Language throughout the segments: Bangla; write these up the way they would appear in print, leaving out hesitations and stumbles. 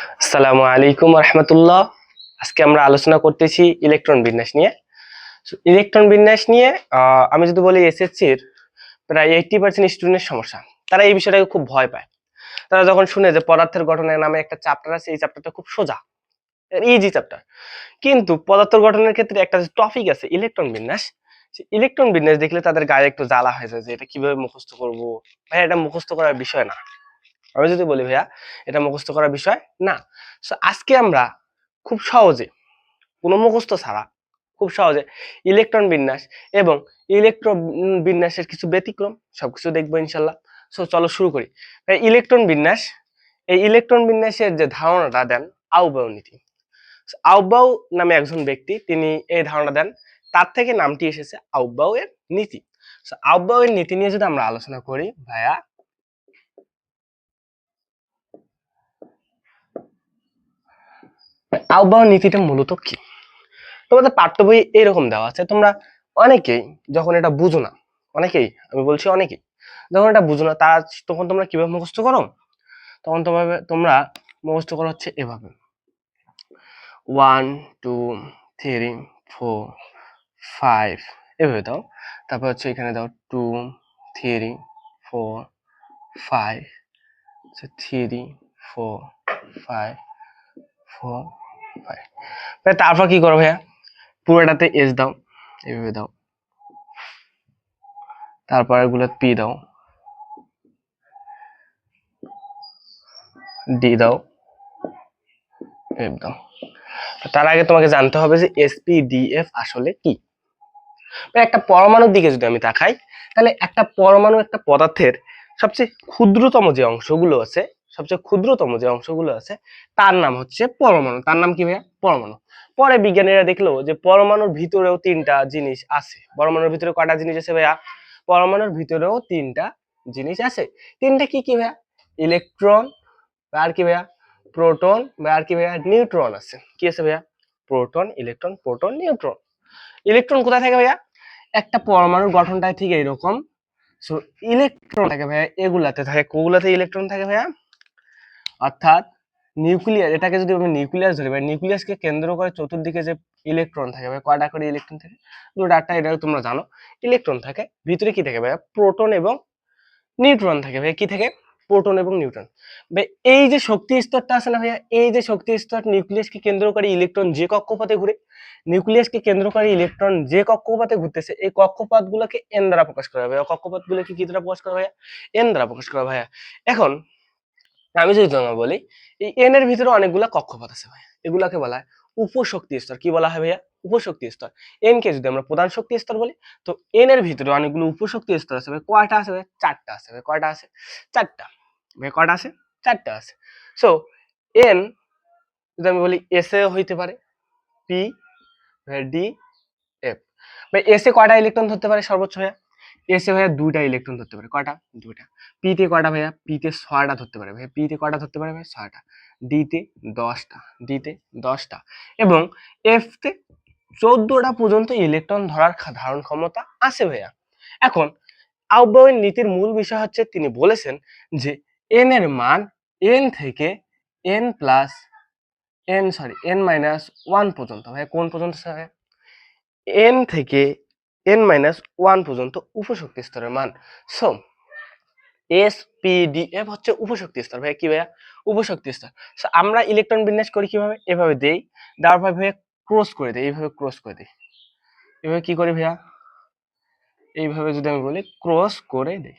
আসসালামু আলাইকুম রহমতুল্লাহ। আজকে আমরা আলোচনা করতেছি ইলেকট্রন বিন্যাস নিয়ে। ইলেকট্রন বিন্যাস নিয়ে আমি যদি বলি এসএসসির প্রায় 80% স্টুডেন্টের সমস্যা। তারা এই বিষয়টাকে খুব ভয় পায়। তারা যখন শুনে যে পদার্থের গঠনের নামে একটা চ্যাপ্টার আছে, এই চ্যাপ্টারটা খুব সোজা, ইজি চ্যাপ্টার, কিন্তু পদার্থ গঠনের ক্ষেত্রে একটা টপিক আছে ইলেকট্রন বিন্যাস। ইলেকট্রন বিন্যাস দেখলে তাদের গায়ে একটু জ্বালা হয়ে যায় যে এটা কিভাবে মুখস্থ করব। ভাই, এটা মুখস্থ করার বিষয় না। আমি যদি বলি ভাইয়া, এটা মুখস্থ করার বিষয় না। সো আজকে আমরা খুব সহজে, কোনো মুখস্থ ছাড়া, খুব সহজে ইলেকট্রন বিন্যাস এবং ইলেকট্রন বিন্যাসের কিছু ব্যতিক্রম সবকিছু দেখবো ইনশাল্লাহ। সো চলো শুরু করি। ইলেকট্রন বিন্যাস, এই ইলেকট্রন বিন্যাসের যে ধারণাটা দেন আউবাউ নীতি। আউবাউ নামে একজন ব্যক্তি, তিনি এই ধারণা দেন, তার থেকে নামটি এসেছে আউবাউ এর নীতি। আউবাউ এর নীতি নিয়ে যদি আমরা আলোচনা করি ভাইয়া, আউবাউ নীতিটা মূলত কি? তোমাদের পাঠ্য বই এরকম দেওয়া আছে, তোমরা অনেকেই যখন এটা বুঝো না, অনেকেই, আমি বলছি অনেকেই যখন এটা বুঝো না, তারা তখন তোমরা কিভাবে মুখস্থ করো? তখন তোমরা মুখস্থ করো হচ্ছে এভাবে: 1 2 3 4 5, এভাবে দাও। তারপর হচ্ছে এখানে দাও 2 3 4 5, 3 4 5 4 5। তারপর কি করো ভাইয়া, পুরোটাতে এস দাও, এভাবে দাও। তারপর এগুলো পি দাও, ডি দাও, এফ দাও। তার আগে তোমাকে জানতে হবে যে এসপিডিএফ আসলে কি। একটা পরমাণুর দিকে যদি আমি তাকাই, তাহলে একটা পরমাণু একটা পদার্থের সবচেয়ে ক্ষুদ্রতম যে অংশগুলো আছে, সবচেয়ে ক্ষুদ্রতম যে অংশগুলো আছে, তার নাম হচ্ছে পরমাণু। তার নাম কি ভাইয়া? পরমাণু। পরে বিজ্ঞানীরা দেখলো যে পরমাণুর ভিতরেও তিনটা জিনিস আছে। পরমাণুর ভিতরে কয়টা জিনিস আছে ভাইয়া? পরমাণুর ভিতরেও তিনটা জিনিস আছে। তিনটা কি কি ভাইয়া? ইলেকট্রন, আর কি ভাইয়া? প্রোটন, আর কি ভাইয়া? নিউট্রন আছে। কি আছে ভাইয়া? Proton, electron, proton, neutron. Electron কোথায় থাকে ভাইয়া? একটা পরমাণুর গঠনটাই ঠিক এইরকম। সো ইলেকট্রন থাকে ভাইয়া এগুলাতে থাকে। কোগুলাতে ইলেকট্রন থাকে ভাইয়া? অর্থাৎ নিউক্লিয়াস, এটাকে যদি আমি নিউক্লিয়াস ধরি ভাই, নিউক্লিয়াসকে কেন্দ্র করে চতুর্দিকে যে ইলেকট্রন থাকে ভাই, কয়টা করে ইলেকট্রন থাকে? দুটো, আটটা, এটা তোমরা জানো। ইলেকট্রন থাকে। ভিতরে কি থাকে ভাইয়া? প্রোটন এবং নিউট্রন থাকে ভাই। কি থাকে? প্রোটন এবং নিউট্রন। ভাই এই যে শক্তি স্তরটা আছে না ভাইয়া, এই যে শক্তি স্তর, নিউক্লিয়াসকে কেন্দ্র করে ইলেকট্রন যে কক্ষপথে ঘুরে, নিউক্লিয়াসকে কেন্দ্র করে ইলেকট্রন যে কক্ষপথে ঘুরতেছে, এই কক্ষপথ গুলোকে এন দ্বারা প্রকাশ করা ভাইয়া। কক্ষপথ গুলোকে কি দ্বারা প্রকাশ করা ভাইয়া? এন দ্বারা প্রকাশ করা ভাইয়া। এখন আমি যদি তোমাকে বলি, এই এন এর ভিতরে অনেকগুলা কক্ষপথ আছে ভাইয়া, এগুলাকে বলা হয় উপশক্তি স্তর। কি বলা হয় ভাইয়া? উপশক্তি স্তর। এন কে যদি আমরা প্রধান শক্তি স্তর বলি, তো এন এর ভিতরে অনেকগুলো উপশক্তি স্তর আছে ভাই। কয়টা আছে ভাই? চারটা আছে ভাই। কয়টা আছে? চারটা ভাই। কয়টা আছে? চারটা আছে। সো এন যদি আমি বলি, এস এ হইতে পারে, পি, ডি, এফ। ভাই এস এ কয়টা ইলেকট্রন ধরতে পারে সর্বোচ্চ ভাইয়া? এস এ ভাইয়া দুইটা ইলেকট্রন ধরতে পারে। কয়টা? দুইটা। পি তে কয়টা ভাইয়া? পি তে 6টা ধরতে পারে ভাইয়া। পি তে কয়টা ধরতে পারে ভাই? 6টা। ডি তে 10টা, ডি তে 10টা, এবং এফ তে 14টা পর্যন্ত ইলেকট্রন ধরার ধারণ ক্ষমতা আছে ভাইয়া। এখন আউবাউয়ের নীতির মূল বিষয় হচ্ছে, তিনি বলেছেন যে এন এর মান এন থেকে N plus N minus one পর্যন্ত ভাই। কোন পর্যন্ত ভাই? এন থেকে এন মাইনাস ওয়ান পর্যন্ত উপশক্তি স্তরের মান। So S P D F হচ্ছে উপশক্তি স্তর ভাই। কি ভাইয়া? উপশক্তি স্তর। সো আমরা ইলেকট্রন বিন্যাস করি কিভাবে? এভাবে দেই, দেওয়ার পর ভাইয়া ক্রস করে দেই, এইভাবে ক্রস করে দিই। এভাবে কি করি ভাইয়া? এইভাবে যদি আমি বলি, ক্রস করে দেই।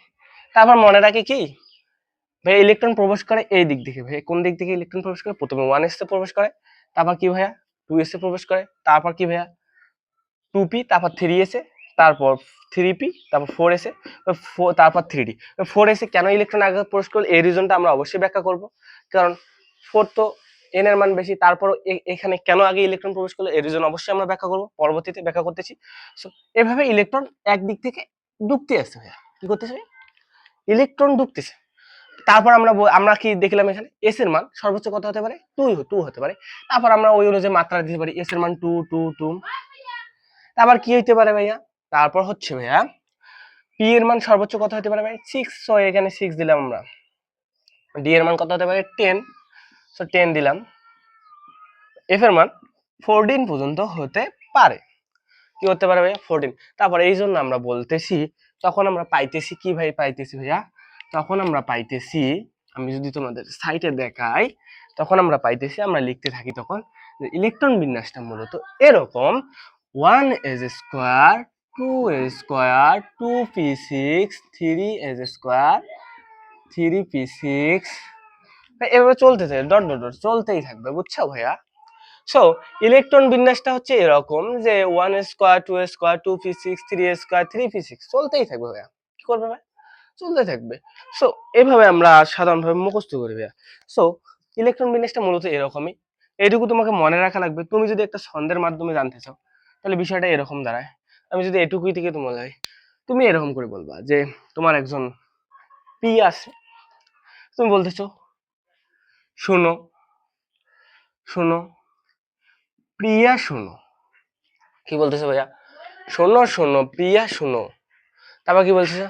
তারপর মনে রাখি কি ভাই, ইলেকট্রন প্রবেশ করে এই দিক থেকে ভাই। কোন দিক থেকে ইলেকট্রন প্রবেশ করে? প্রথমে 1s এ প্রবেশ করে, তারপর কি ভাইয়া? 2s এ প্রবেশ করে, তারপর কি ভাইয়া? 2p, তারপর 3s এ, তারপর 3p, তারপর 4s এ, তারপর 3d। 4s এ কেন ইলেকট্রন আগে প্রবেশ করলো, এই রিজনটা আমরা অবশ্যই ব্যাখ্যা করব। কারণ 4 তো n এর মান বেশি, তারপর এখানে কেন আগে ইলেকট্রন প্রবেশ করলো, এই রিজন অবশ্যই আমরা ব্যাখ্যা করব, পরবর্তীতে ব্যাখ্যা করতেছি। সো এভাবে ইলেকট্রন একদিক থেকে ঢুকতে আসছে ভাইয়া। কি করতেছে? ইলেকট্রন ঢুকতেছে। তারপর আমরা কি দেখলাম, এখানে এস এর মান সর্বোচ্চ কত হতে পারে? 2 হতে পারে। তারপর আমরা ওই অনুযায়ী মাত্রা দিতে পারি, এস এর মান 2 2 2। তারপর কি হইতে পারে ভাইয়া? তারপর হচ্ছে ভাইয়া পি এর মান সর্বোচ্চ কত হতে পারে ভাই? 6। সো এখানে 6 দিলাম আমরা। ডি এর মান কত হতে পারে? 10। সো 10 দিলাম, এফ এর মান 14 পর্যন্ত হতে পারে। কি হতে পারে ভাইয়া? 14। তারপরে এই জন্য আমরা বলতেছি, তখন আমরা পাইতেছি কি ভাই? পাইতেছি ভাইয়া, তখন আমরা পাইতেছি, আমি যদি তোমাদের সাইটে দেখাই, তখন আমরা পাইতেছি, আমরা লিখতে থাকি তখন যে ইলেকট্রন বিন্যাসটা মূলত এরকম: 1s², 2s², 2p6, 3s², 3p6, এভাবে চলতে থাকে, ডট ডট ডট চলতেই থাকবে, বুঝছো ভাইয়া? সো ইলেকট্রন বিন্যাসটা হচ্ছে এরকম যে 1s², 2s², 2p6, 3s², 3p6 চলতেই থাকবে ভাইয়া। কি করবে ভাই? চলতে থাকবে। সো এভাবে আমরা সাধারণভাবে মুখস্থ করি ভাইয়া। সো ইলেকট্রন বিন্যাসটা মূলত এরকমই। এইটুকু তোমাকে মনে রাখা লাগবে। তুমি যদি একটা ছন্দের মাধ্যমে জানতে চাও, তাহলে বিষয়টা এরকম দাঁড়ায়। আমি যদি এটুকুই থেকে তোমার যাই, তুমি এরকম করে বলবা যে তোমার একজন পি আছে, তুমি বলতেছো শোনো, শোনো প্রিয়া শোনো। কি বলতেছো ভাইয়া? শোনো শোনো প্রিয়া শোনো। তারপর কি বলতেছো?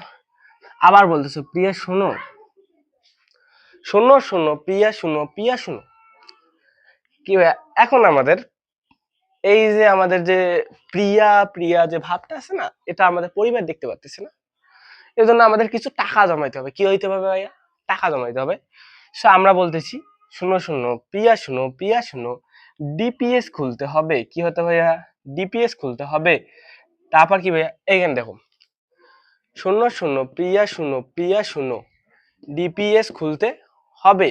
আবার বলতেছো প্রিয়া শোনো, শোনো শোনো প্রিয়া শোনো, প্রিয়া শোনো। কি ভাইয়া? এখন আমাদের এই যে আমাদের যে প্রিয়া প্রিয়া যে ভাবটা আছে না, এটা আমাদের পরিবার দেখতে পারতেছে না। এর জন্য আমাদের কিছু টাকা জমাইতে হবে। কি হইতে হবে ভাইয়া? টাকা জমাইতে হবে। সো আমরা বলতেছি শোনো শোনো প্রিয়া শোনো, প্রিয়া শোনো, ডিপিএস খুলতে হবে। কি হতে ভাইয়া? ডিপিএস খুলতে হবে। তারপর কি ভাইয়া? এইখানে দেখো, শোনো শোনো প্রিয়া শোনো, প্রিয়া শোনো, ডিপিএস খুলতে হবে।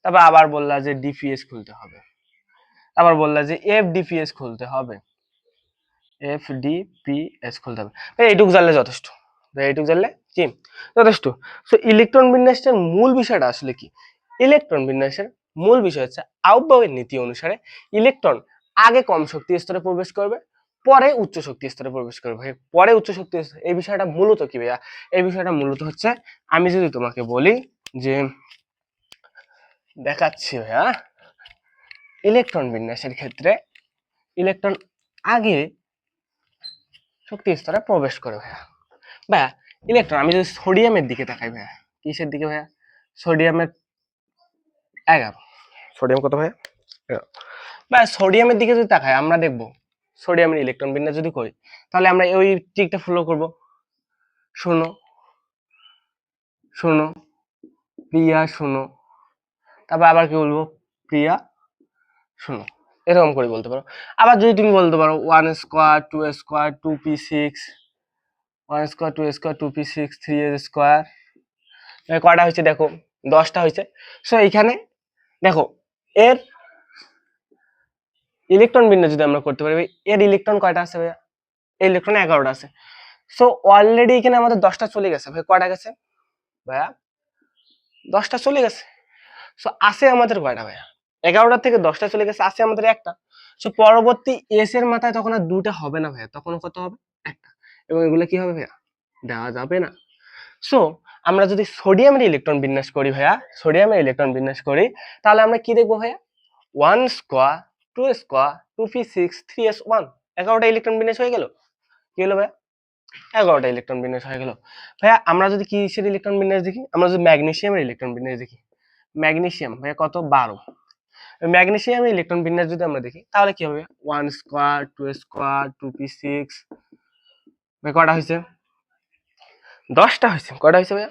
তারপর আবার বললা যে ডিপিএস খুলতে হবে। আবার বললা যে এফডিপিএস খুলতে হবে, এফডিপিএস খুলতে হবে। ভাই এইটুকু জানলে যথেষ্ট। ভাই এইটুকু জানলে কি যথেষ্ট? সো ইলেকট্রন বিন্যাসের মূল বিষয়টা আসলে কি? ইলেকট্রন বিন্যাসের মূল বিষয় হচ্ছে আউটবাউয়ের নীতি অনুসারে ইলেকট্রন আগে কম শক্তি স্তরে প্রবেশ করবে, পরে উচ্চ শক্তি স্তরে প্রবেশ করবে। ভাই পরে উচ্চ শক্তি স্তরে, এই বিষয়টা মূলত কি ভাইয়া? এই বিষয়টা মূলত হচ্ছে, আমি যদি তোমাকে বলি যে দেখাচ্ছি ভাইয়া, ইলেকট্রন বিন্যাসের ক্ষেত্রে ইলেকট্রন আগে শক্তি স্তরে প্রবেশ করে ভাইয়া। ভাইয়া ইলেকট্রন, আমি যদি সোডিয়ামের দিকে তাকাই ভাইয়া, কিসের দিকে ভাইয়া? সোডিয়ামের 11। সোডিয়াম কত ভাইয়া? 11। ভাইয়া সোডিয়ামের দিকে যদি তাকাই, আমরা দেখবো সোডিয়ামের ইলেকট্রন বিন্যাস যদি করি, তাহলে আমরা ওই ট্রিকটা ফলো করব। শোনো শোনো প্রিয়া শোনো, তারপর আবার কি বলবো? প্রিয়া শোনো, এরকম করে বলতে পারো। আবার যদি তুমি বলতে পারো 1s², 2s², 2p6, 1s², 2s², 2p6, 3s², কয়টা হয়েছে দেখো? 10টা হয়েছে। সো এইখানে দেখো, এর ইলেকট্রন বিন্যাস যদি আমরা করতে পারি, এর ইলেকট্রন কয়টা আছে ভাইয়া? এই ইলেকট্রন 11টা আছে। সো অলরেডি এখানে আমাদের 10টা চলে গেছে ভাই। কয়টা গেছে ভাইয়া? 10টা চলে গেছে। সো আছে আমাদের কয়টা ভাইয়া? 11টা থেকে 10টা চলে গেছে, আছে আমাদের একটা। সো পরবর্তী এস এর মাথায় তখন আর দুটা হবে না ভাইয়া, তখন কত হবে? একটা। এবং এগুলো কি হবে ভাইয়া? দেওয়া যাবে না। সো আমরা যদি সোডিয়ামের ইলেকট্রন বিন্যাস করি ভাইয়া, সোডিয়ামের ইলেকট্রন বিন্যাস করি, তাহলে আমরা কি দেখবো ভাইয়া? 1 square, 2 square, 2p6, 3s1, 11টা electron বিন্যাস হয়ে গেল। কি হলো ভাইয়া? 11টা ইলেকট্রন বিন্যাস হয়ে গেল। ভাইয়া আমরা যদি কিসের ইলেকট্রন বিন্যাস দেখি? আমরা যদি ম্যাগনেসিয়ামের ইলেকট্রন বিন্যাস দেখি, ম্যাগনেসিয়াম ভাইয়া কত? 12। ম্যাগনেসিয়ামের ইলেকট্রন বিন্যাস যদি আমরা দেখি, তাহলে কি হবে? 1 স্কোয়ার, 2 স্কোয়ার, 2p6, ভাই কটা হয়েছে? 10টা হয়েছে। কটা হয়েছে ভাইয়া?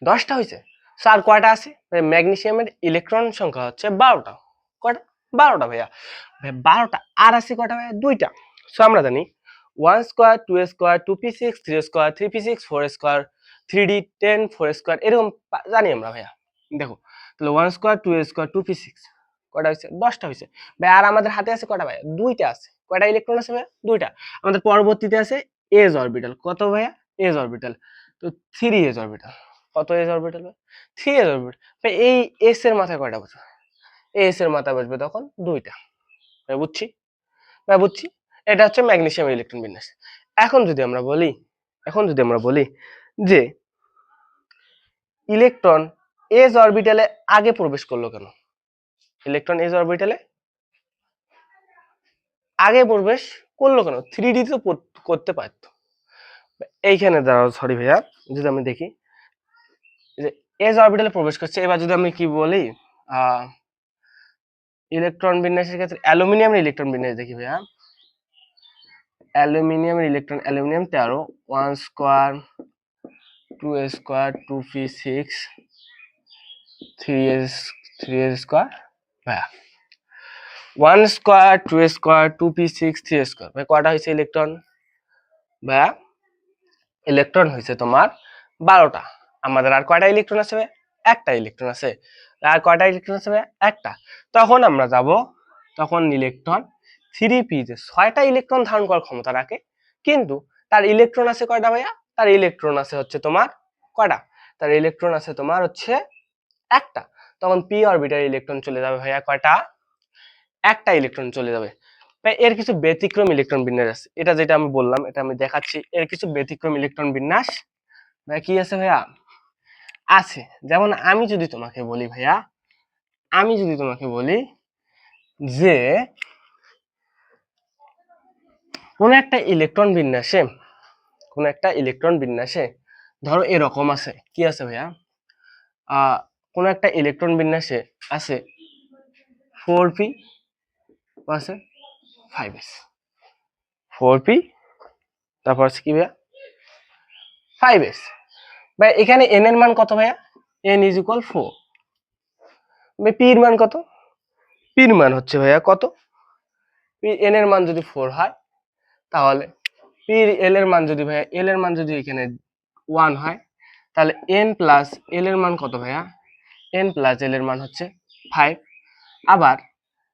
10টা হয়েছে। স্যার কয়টা আছে? ম্যাগনেসিয়ামের ইলেকট্রন সংখ্যা হচ্ছে 12টা। কয়টা? 12টা ভাইয়া। ভাই 12টা। আর আছে কয়টা ভাইয়া? 2টা। সো আমরা জানি 1 square, 2 square, 2p6, 3 square, 3p6, 4 square, 3d10, 4 square, এরকম জানি আমরা ভাইয়া। দেখো তাহলে 1 স্কোয়ার, 2 স্কোয়ার, 2p6, কয়টা হয়েছে? 10টা হয়েছে। ভাই আর আমাদের হাতে আছে কয়টা ভাইয়া? 2টা আছে। কয়টা ইলেকট্রন আছে ভাইয়া? 2টা। আমাদের পরবর্তীতে আছে এজ অরবিটাল। কত ভাইয়া? S orbital. তো 3 এজ অরবিটাল। কত এজ অরবিটাল ভাই? 3 এজ অরবিটাল। ভাই এই এস এর মাথায় কয়টা বসবে? এস এর মাথায় বসবে তখন 2টা। ভাই বুঝছি? ভাই বুঝছি। এটা হচ্ছে ম্যাগনেসিয়াম ইলেকট্রন বিন্যাস। এখন যদি আমরা বলি, এখন যদি আমরা বলি যে ইলেকট্রন এজ অরবিটালে আগে প্রবেশ করলো কেন? ইলেকট্রন এজ অরবিটালে আগে প্রবেশ করলো কেন? 3D তো করতে পারতো। এইখানে দাঁড়াও, সরি ভাইয়া, যদি আমি দেখি যে এজ অরবিটালে প্রবেশ করছে, এবার যদি আমি কি বলি ইলেকট্রন বিন্যাসের ক্ষেত্রে অ্যালুমিনিয়ামের ইলেকট্রন বিন্যাস দেখি ভাইয়া। অ্যালুমিনিয়ামের electron, aluminium 13, 1 square 2 square 2p6 3 square ভাইয়া 1 স্কোয়ার 2 স্কোয়ার 2p6 3 স্কোয়ার ভাই কয়টা হয়েছে ইলেকট্রন ভাইয়া? ইলেকট্রন হয়েছে তোমার 12টা। আমাদের আর কয়টা ইলেকট্রন আছে ভাই? একটা ইলেকট্রন আছে। আর কয়টা ইলেকট্রন আছে ভাই? একটা। তখন আমরা যাব, তখন ইলেকট্রন 3p যে 6টা ইলেকট্রন ধারণ করার ক্ষমতা রাখে, কিন্তু তার ইলেকট্রন আছে কয়টা ভাইয়া? তার ইলেকট্রন আছে হচ্ছে তোমার কয়টা? তার ইলেকট্রন আছে তোমার হচ্ছে একটা। তখন p অরবিটাল ইলেকট্রন চলে যাবে ভাইয়া কয়টা? একটা ইলেকট্রন চলে যাবে। ভাই এর কিছু ব্যতিক্রম ইলেকট্রন বিন্যাস আছে, এটা যেটা আমি বললাম এটা আমি দেখাচ্ছি। এর কিছু ব্যতিক্রম ইলেকট্রন বিন্যাস ভাই কি আছে ভাইয়া? আছে। যেমন আমি যদি তোমাকে বলি ভাইয়া, আমি যদি তোমাকে বলি যে কোন একটা ইলেকট্রন বিন্যাসে, কোন একটা ইলেকট্রন বিন্যাসে ধরো এরকম আছে, কি আছে ভাইয়া? কোন একটা ইলেকট্রন বিন্যাসে আছে 4p আছে 5s, 4p তারপর আছে কি ভাইয়া? 5s। ভাই এখানে n এর মান কত ভাইয়া? n is equal 4। ভাই p এর মান কত? p এর মান হচ্ছে ভাইয়া কত? n এর মান যদি 4 হয় তাহলে p l এর মান যদি ভাইয়া, l এর মান যদি এখানে 1 হয় তাহলে n প্লাস l এর মান কত ভাইয়া? n প্লাস l এর মান হচ্ছে 5। আবার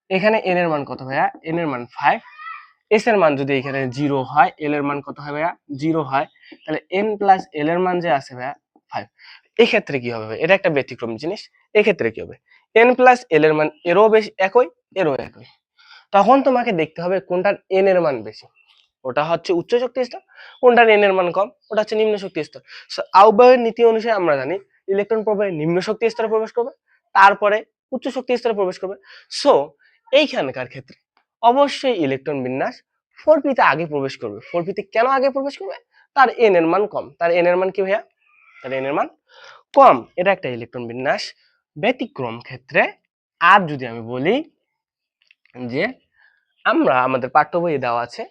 এখানে n এর মান কত ভাইয়া? n এর মান 5। s এর মান যদি এখানে 0 হয়, l এর মান কত হয় ভাইয়া? 0 হয়, তাহলে n প্লাস l এর মান যে আছে ভাইয়া 5। এই ক্ষেত্রে কি হবে ভাই? এটা একটা ব্যতিক্রম জিনিস। এই ক্ষেত্রে কি হবে? n প্লাস l এর মান এরও বেশি একই, এরও একই। তখন তোমাকে দেখতে হবে কোনটার n এর মান বেশি। ওটা হচ্ছে উচ্চ শক্তি স্তর, কোনটার n এর মান কম, ওটা হচ্ছে নিম্ন শক্তি স্তর। সো আউবায়ের নীতি অনুসারে আমরা জানি ইলেকট্রন প্রবাহে নিম্ন শক্তি স্তরে প্রবেশ করবে, তারপরে উচ্চ শক্তি স্তরে প্রবেশ করবে। সো এইখানকার ক্ষেত্রে অবশ্যই ইলেকট্রন বিন্যাস 4p তে আগে প্রবেশ করবে। 4p তে কেন আগে প্রবেশ করবে? তার n এর মান কম। তার n এর মান কি ভাইয়া? তার n এর মান কম। এটা একটা ইলেকট্রন বিন্যাস ব্যতিক্রম ক্ষেত্রে। আর যদি আমি বলি যে আমরা আমাদের পাঠ্য বইয়ে দেওয়া আছে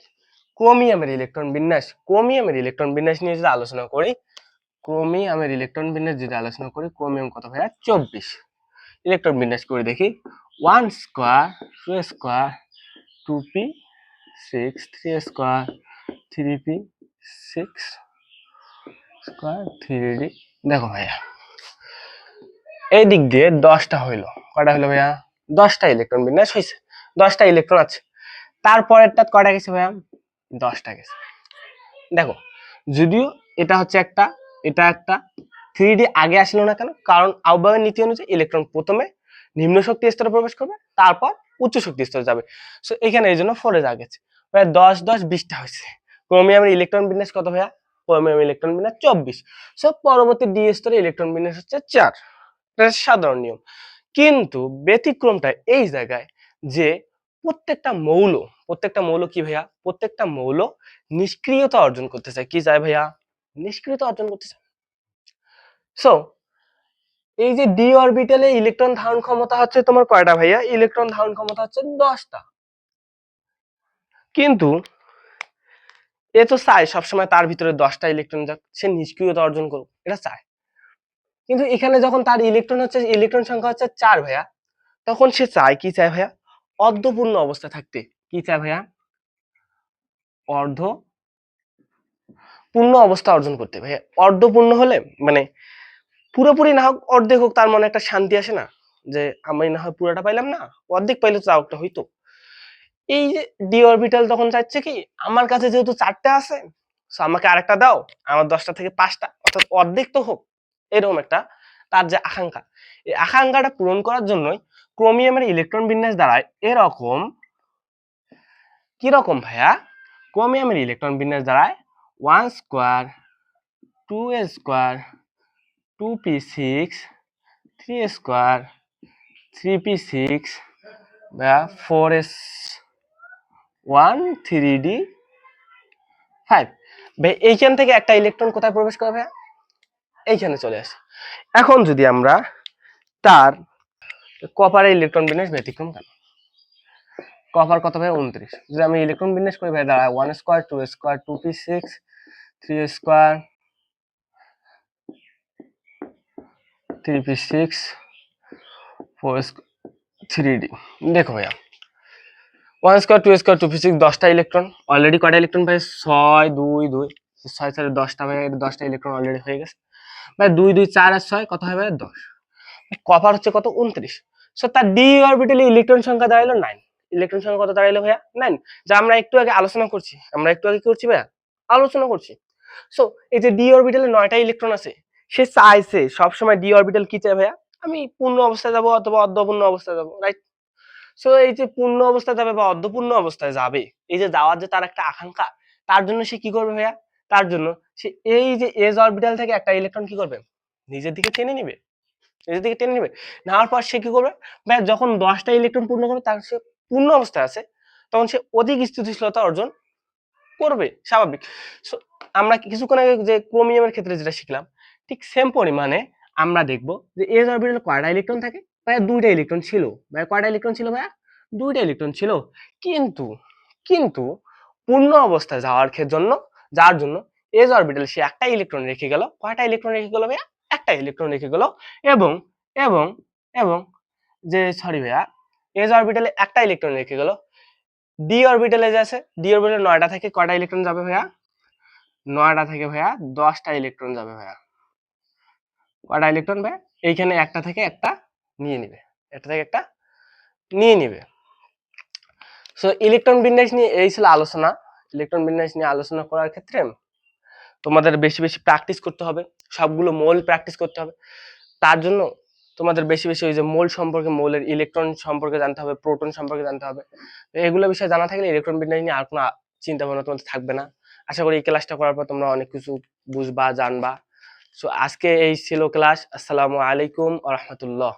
ক্রোমিয়ামের ইলেকট্রন বিন্যাস, ক্রোমিয়ামের ইলেকট্রন বিন্যাস নিয়ে যদি আলোচনা করি, ক্রোমিয়ামের ইলেকট্রন বিন্যাস যদি আলোচনা করি, ক্রোমিয়াম কত ভাইয়া? 24। ইলেকট্রন বিন্যাস করে দেখি, 1 square 2 square 2p6 3 square 3p6 square 3d। দেখো ভাইয়া এই দিক দিয়ে 10টা হইলো, কয়টা হইলো ভাইয়া? 10টা ইলেকট্রন বিন্যাস হয়েছে, 10টা ইলেকট্রন আছে। তারপরেরটা কয়টা গেছে ভাইয়া? 10টা গেছে। দেখো যদিও এটা হচ্ছে একটা, এটা একটা, 3D আগে আসলো না কেন? কারণ আউবায়ের নীতি অনুযায়ী ইলেকট্রন প্রথমে নিম্ন শক্তি স্তরে প্রবেশ করবে, তারপর উচ্চ শক্তি স্তরে যাবে। সো এখানে এই জন্য 4 এ যা গেছে ভাইয়া 10 10 20টা হয়েছে। ক্রোমিয়ামের ইলেকট্রন বিন্যাস কত ভাইয়া? ক্রোমিয়ামের ইলেকট্রন বিন্যাস 24। সো পরবর্তী ডি স্তরে ইলেকট্রন বিন্যাস হচ্ছে 4। এটা সাধারণ নিয়ম। কিন্তু ব্যতিক্রমটা এই জায়গায় যে প্রত্যেকটা মৌল, প্রত্যেকটা মৌল কি ভাইয়া? প্রত্যেকটা মৌল নিষ্ক্রিয়তা অর্জন করতে চায়। কি চায় ভাইয়া? নিষ্ক্রিয়তা অর্জন করতে চায়। সো এই যে ডি অরবিটালে ইলেকট্রন ধারণ ক্ষমতা হচ্ছে তোমার কয়টা ভাইয়া? ইলেকট্রন ধারণ ক্ষমতা হচ্ছে 10টা। কিন্তু এ তো চায় সবসময় তার ভিতরে 10টা ইলেকট্রন যাক, সে নিষ্ক্রিয়তা অর্জন করুক, এটা চায়। কিন্তু এখানে যখন তার ইলেকট্রন হচ্ছে, ইলেকট্রন সংখ্যা হচ্ছে 4 ভাইয়া, তখন সে চায় কি চায় ভাইয়া? অর্ধপূর্ণ অবস্থা থাকতে। কি চায় ভাইয়া? অর্ধপূর্ণ অবস্থা অর্জন করতে ভাইয়া। অর্ধপূর্ণ হলে মানে পুরোপুরি না হোক, অর্ধেক হোক, তার মনে একটা শান্তি আসে না যে আমি না হয় পুরোটা পাইলাম না, অর্ধেক পাইলে তো তাও একটা হইতো। এই যে ডি অরবিটাল তখন চাইছে কি, আমার কাছে যেহেতু 4টা আছে, সো আমাকে আরেকটা দাও, আমার 10টা থেকে 5টা, অর্থাৎ অর্ধেক তো হোক, এরকম একটা তার যে আকাঙ্ক্ষা, এই আকাঙ্ক্ষাটা পূরণ করার জন্যই ক্রোমিয়ামের ইলেকট্রন বিন্যাস দ্বারায় এরকম, কিরকম ভাইয়া? ক্রোমিয়ামের ইলেকট্রন বিন্যাস দ্বারায় 1 square 2 square 2p6 3 square 3p6 ভাইয়া 4s1 3d5 ভাই এইখান থেকে একটা ইলেকট্রন কোথায় প্রবেশ করে ভাইয়া? এইখানে চলে আসে। এখন যদি আমরা তার কপারের ইলেকট্রন বিন্যাস ব্যতিক্রম কেন? কপার কত ভাই 29। যদি আমি ইলেকট্রন বিন্যাস করি ভাই দাঁড়ায় 1 square 2 square 2p6 3 square 3p6 4 3d। দেখো ভাইয়া 1 স্কয়ার 2 স্কয়ার 2p6 10টা ইলেকট্রন, অলরেডি কয়টা ইলেকট্রন ভাই 6 2 2 6 4 10টা ভাই 10টা ইলেকট্রন অলরেডি হয়ে গেছে ভাই 2 2 4 আর 6 কত হবে 10। কপার হচ্ছে কত 29। সো তার ডি অরবিটালে ইলেকট্রন সংখ্যা দাঁড়ালো 9। ইলেকট্রন সংখ্যা কত দাঁড়ালো ভাইয়া 9, যা আমরা একটু আগে আলোচনা করছি। আমরা একটু আগে কি করছি ভাইয়া আলোচনা করছি। সো এই যে ডি অরবিটালে 9টা ইলেকট্রন আছে, সে চাইছে সবসময় ডি অরবিটাল কি চায় ভাইয়া, আমি পূর্ণ অবস্থায় যাব অথবা অর্ধপূর্ণ অবস্থায় যাব, রাইট? সো এই যে পূর্ণ অবস্থায় যাবে বা অর্ধপূর্ণ অবস্থায় যাবে, এই যে যাওয়ার যে তার একটা আকাঙ্ক্ষা, তার জন্য সে কি করবে ভাইয়া, তার জন্য সে এই যে এস অরবিটাল থেকে একটা ইলেকট্রন কি করবে নিজের দিকে টেনে নিবে, নিজের দিকে টেনে নিবে। নেওয়ার পর সে কি করবে ভাই, যখন 10টা ইলেকট্রন পূর্ণ করবে তার সে পূর্ণ অবস্থায় আছে, তখন সে অধিক স্থিতিশীলতা অর্জন করবে, স্বাভাবিক। সো আমরা কিছুক্ষণ আগে যে ক্রোমিয়ামের ক্ষেত্রে যেটা শিখলাম, ঠিক সেম পরিমাণে আমরা দেখব যে এস অরবিটালে কয়টা ইলেকট্রন থাকে ভাইয়া, 2টা ইলেকট্রন ছিল ভাইয়া। কয়টা ইলেকট্রন ছিল ভাইয়া, 2টা ইলেকট্রন ছিল। কিন্তু কিন্তু পূর্ণ অবস্থায় যাওয়ার জন্য, যার জন্য এস অরবিটাল সে একটা ইলেকট্রন রেখে গেল। কয়টা ইলেকট্রন রেখে গেল ভাইয়া, একটা ইলেকট্রন রেখে গেল। এবং এবং এবং যে সরি ভাইয়া, এস অরবিটালে একটা ইলেকট্রন রেখে গেল। ডি অরবিটালে যে আছে, ডি অরবিটালে 9টা থেকে কয়টা ইলেকট্রন যাবে ভাইয়া, 9টা থেকে ভাইয়া 10টা ইলেকট্রন যাবে ভাইয়া। কয়টা ইলেকট্রন ভাইয়া, এইখানে একটা থেকে একটা নিয়ে নিবে, একটা থেকে একটা নিয়ে নিবে। সো ইলেকট্রন বিন্যাস নিয়ে এই ছিল আলোচনা। ইলেকট্রন বিন্যাস নিয়ে আলোচনা করার ক্ষেত্রে তোমাদের বেশি বেশি প্র্যাকটিস করতে হবে, সবগুলো মৌল প্র্যাকটিস করতে হবে। তার জন্য তোমাদের বেশি বেশি ওই যে মৌল সম্পর্কে, মৌলের ইলেকট্রন সম্পর্কে জানতে হবে, প্রোটন সম্পর্কে জানতে হবে। এগুলো বিষয়ে জানা থাকলে ইলেকট্রন বিন্যাস নিয়ে আর কোনো চিন্তা ভাবনা তোমাদের থাকবে না। আশা করি এই ক্লাসটা করার পর তোমরা অনেক কিছু বুঝবা, জানবা। সো আজকে এই ছিল ক্লাস। আসসালামু আলাইকুম ওয়া রাহমাতুল্লাহ।